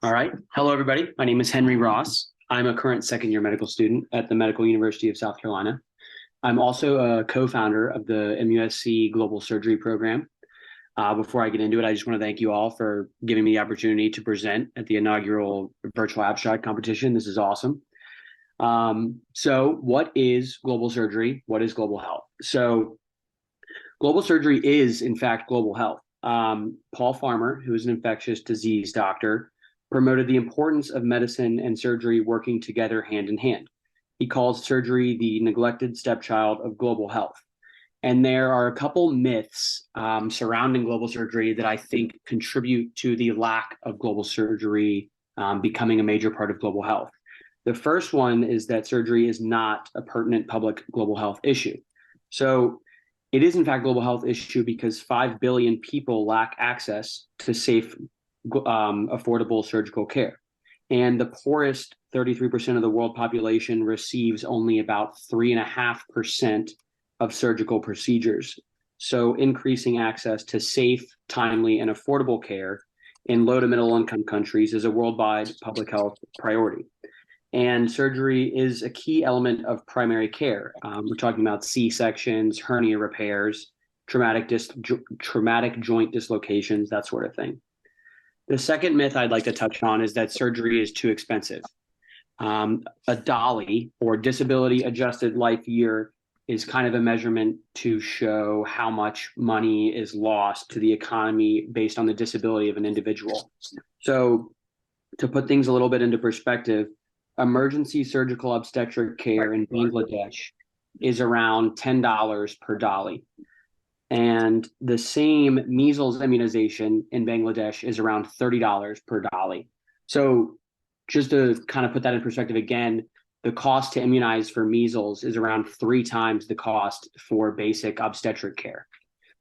All right. Hello, everybody. My name is Henry Ross. I'm a current second-year medical student at the Medical University of South Carolina. I'm also a co-founder of the MUSC Global Surgery Program. Before I get into it, I just want to thank you all for giving me the opportunity to present at the inaugural virtual abstract competition. This is awesome. So what is global surgery? What is global health? So global surgery is, in fact, global health. Paul Farmer, who is an infectious disease doctor, promoted the importance of medicine and surgery working together hand in hand. He calls surgery the neglected stepchild of global health. And there are a couple myths surrounding global surgery that I think contribute to the lack of global surgery becoming a major part of global health. The first one is that surgery is not a pertinent public global health issue. So it is, in fact, a global health issue because 5 billion people lack access to safe, affordable surgical care. And the poorest 33% of the world population receives only about 3.5% of surgical procedures. So increasing access to safe, timely, and affordable care in low to middle income countries is a worldwide public health priority. And surgery is a key element of primary care. We're talking about C-sections, hernia repairs, traumatic joint dislocations, that sort of thing. The second myth I'd like to touch on is that surgery is too expensive. A DALY, or disability adjusted life year, is kind of a measurement to show how much money is lost to the economy based on the disability of an individual. So to put things a little bit into perspective, emergency surgical obstetric care in Bangladesh is around $10 per DALY. And the same measles immunization in Bangladesh is around $30 per DALY. So just to kind of put that in perspective again, the cost to immunize for measles is around 3 times the cost for basic obstetric care.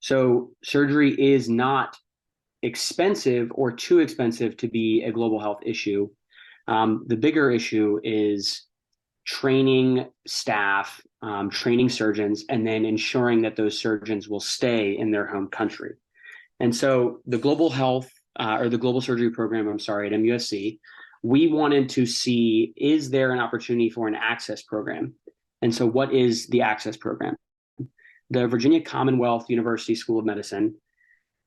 So surgery is not expensive or too expensive to be a global health issue. The bigger issue is training staff, training surgeons, and then ensuring that those surgeons will stay in their home country. And so the global health or the global surgery program, at MUSC, we wanted to see, is there an opportunity for an access program? And so what is the access program? The Virginia Commonwealth University School of Medicine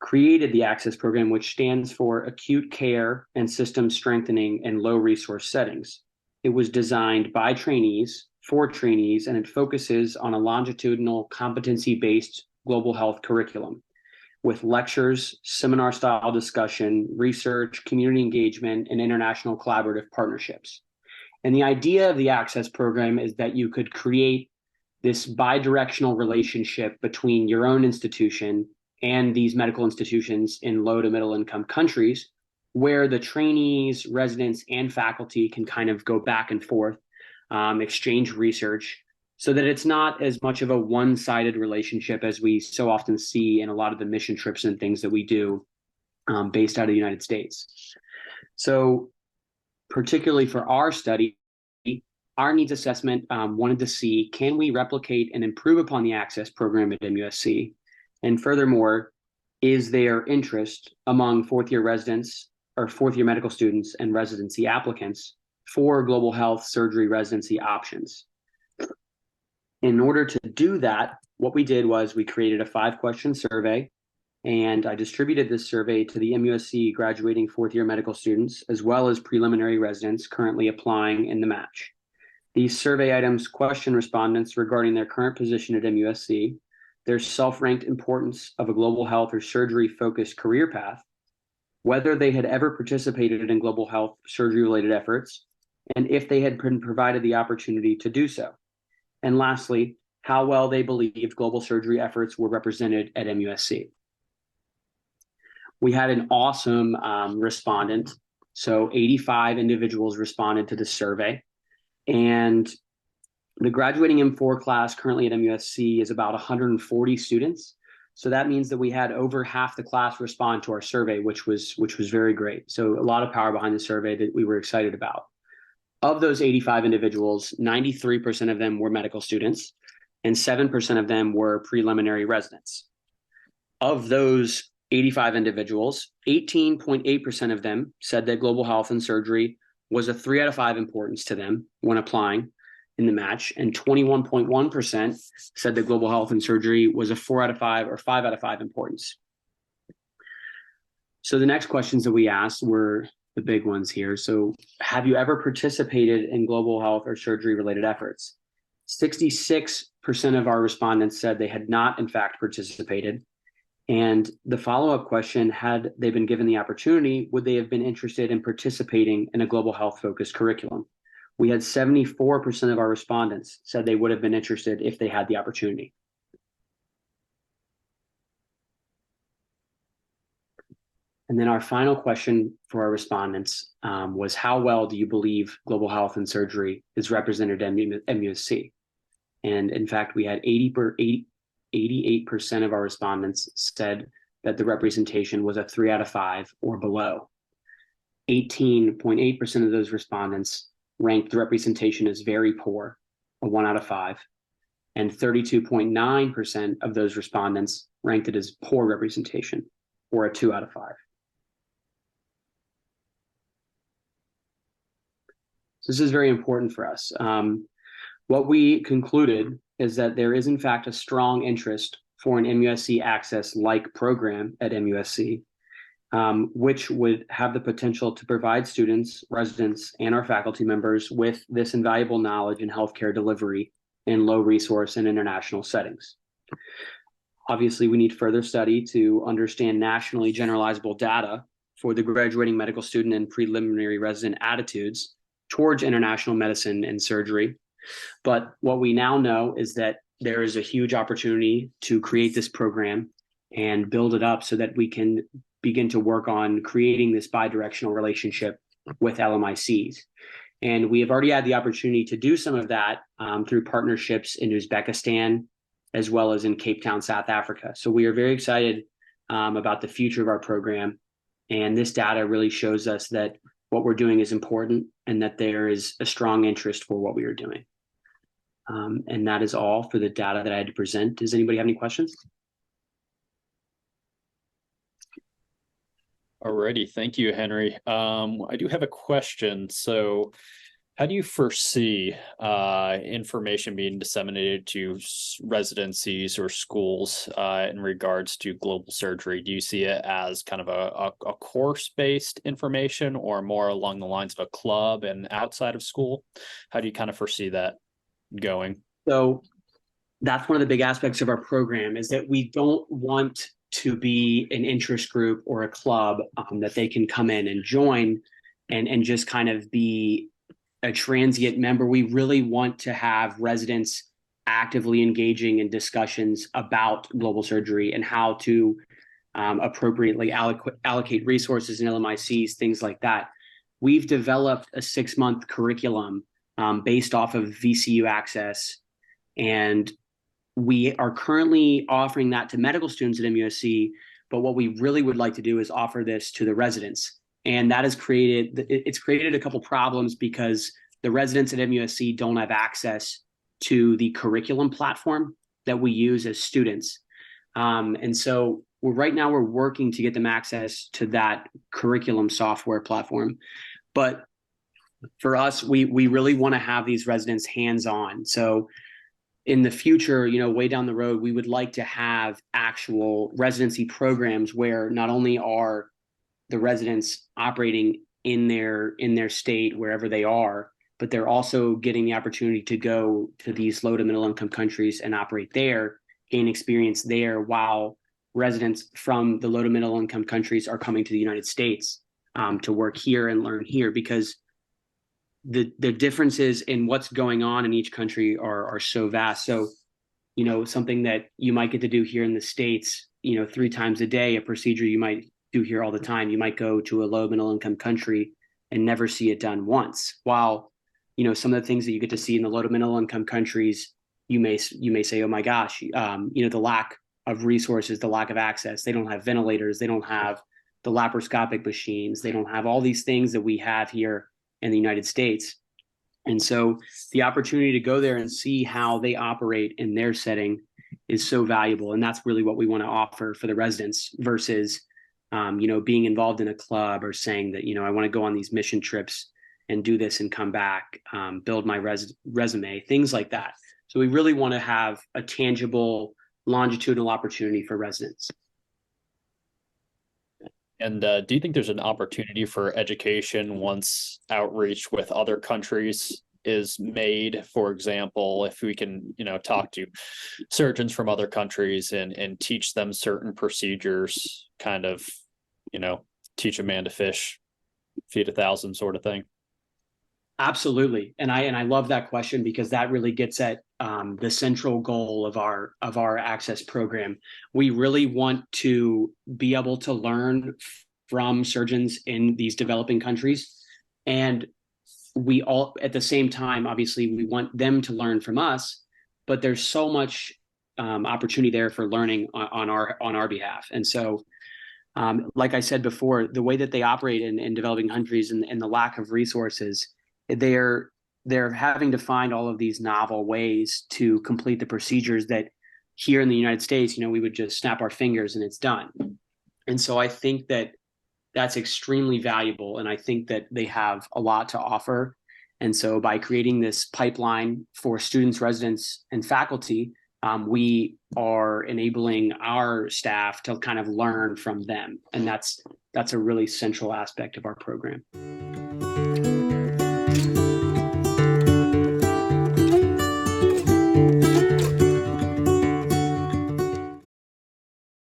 created the access program, which stands for Acute Care and System Strengthening in Low Resource Settings. It was designed by trainees, for trainees, and it focuses on a longitudinal competency-based global health curriculum with lectures, seminar-style discussion, research, community engagement, and international collaborative partnerships. And the idea of the access program is that you could create this bi-directional relationship between your own institution and these medical institutions in low to middle income countries, where the trainees, residents, and faculty can kind of go back and forth, exchange research, so that it's not as much of a one-sided relationship as we so often see in a lot of the mission trips and things that we do based out of the United States. So particularly for our study, our needs assessment wanted to see, can we replicate and improve upon the access program at MUSC? And furthermore, is there interest among fourth-year residents or fourth-year medical students and residency applicants for global health surgery residency options? In order to do that, what we did was we created a 5-question survey, and I distributed this survey to the MUSC graduating fourth-year medical students, as well as preliminary residents currently applying in the match. These survey items question respondents regarding their current position at MUSC, their self-ranked importance of a global health or surgery-focused career path, whether they had ever participated in global health surgery-related efforts, and if they had been provided the opportunity to do so. And lastly, how well they believed global surgery efforts were represented at MUSC. We had an awesome respondent. So 85 individuals responded to the survey. And the graduating M4 class currently at MUSC is about 140 students. So that means that we had over half the class respond to our survey, which was very great. So a lot of power behind the survey that we were excited about. Of those 85 individuals, 93% of them were medical students, and 7% of them were preliminary residents. Of those 85 individuals. 18.8% of them said that global health and surgery was a 3 out of 5 importance to them when applying in the match, and 21.1% said that global health and surgery was a 4 out of 5 or 5 out of 5 importance. So the next questions that we asked were the big ones here. So have you ever participated in global health or surgery related efforts? 66% of our respondents said they had not, in fact, participated. And the follow-up question, had they been given the opportunity, would they have been interested in participating in a global health-focused curriculum? We had 74% of our respondents said they would have been interested if they had the opportunity. And then our final question for our respondents was, how well do you believe global health and surgery is represented in MUSC? And in fact, we had 88% of our respondents said that the representation was a 3 out of 5 or below. 18.8% of those respondents ranked the representation as very poor, a 1 out of 5. And 32.9% of those respondents ranked it as poor representation, or a 2 out of 5. So this is very important for us. What we concluded is that there is, in fact, a strong interest for an MUSC Access-like program at MUSC, which would have the potential to provide students, residents, and our faculty members with this invaluable knowledge in healthcare delivery in low resource and international settings. Obviously, we need further study to understand nationally generalizable data for the graduating medical student and preliminary resident attitudes towards international medicine and surgery. But what we now know is that there is a huge opportunity to create this program and build it up so that we can begin to work on creating this bidirectional relationship with LMICs. And we have already had the opportunity to do some of that through partnerships in Uzbekistan, as well as in Cape Town, South Africa. So we are very excited about the future of our program. And this data really shows us that what we're doing is important and that there is a strong interest for what we are doing. And that is all for the data that I had to present. Does anybody have any questions? Alrighty, thank you, Henry. I do have a question. So how do you foresee information being disseminated to residencies or schools in regards to global surgery? Do you see it as kind of a course-based information, or more along the lines of a club and outside of school? How do you kind of foresee that going? So that's one of the big aspects of our program, is that we don't want to be an interest group or a club that they can come in and join and just kind of be a transient member. We really want to have residents actively engaging in discussions about global surgery and how to appropriately allocate resources in LMICs, things like that. We've developed a 6-month curriculum based off of VCU Access, and we are currently offering that to medical students at MUSC, but what we really would like to do is offer this to the residents. And that has created a couple problems because the residents at MUSC don't have access to the curriculum platform that we use as students. And so right now we're working to get them access to that curriculum software platform. But for us, we really want to have these residents hands-on. So in the future, way down the road, we would like to have actual residency programs where not only are the residents operating in their state, wherever they are, but they're also getting the opportunity to go to these low to middle income countries and operate there, gain experience there, while residents from the low to middle income countries are coming to the United States to work here and learn here, because the differences in what's going on in each country are so vast. So, something that you might get to do here in the States, 3 times a day, a procedure you might do here all the time, you might go to a low middle income country and never see it done once. While, some of the things that you get to see in the low to middle income countries, you may say, oh my gosh, the lack of resources, the lack of access. They don't have ventilators. They don't have the laparoscopic machines. They don't have all these things that we have here in the United States. And so the opportunity to go there and see how they operate in their setting is so valuable. And that's really what we want to offer for the residents versus, being involved in a club or saying that, I want to go on these mission trips and do this and come back, build my resume, things like that. So we really want to have a tangible longitudinal opportunity for residents. And do you think there's an opportunity for education once outreach with other countries is made? For example, if we can, talk to surgeons from other countries and teach them certain procedures, kind of, teach a man to fish, feed 1,000 sort of thing. Absolutely, and I love that question because that really gets at the central goal of our access program. We really want to be able to learn from surgeons in these developing countries, and we all at the same time, obviously, we want them to learn from us. But there's so much opportunity there for learning on our behalf, and so. Like I said before, the way that they operate in developing countries and the lack of resources, they're having to find all of these novel ways to complete the procedures that here in the United States, we would just snap our fingers and it's done. And so I think that that's extremely valuable. And I think that they have a lot to offer. And so by creating this pipeline for students, residents, and faculty, we are enabling our staff to kind of learn from them. And that's a really central aspect of our program.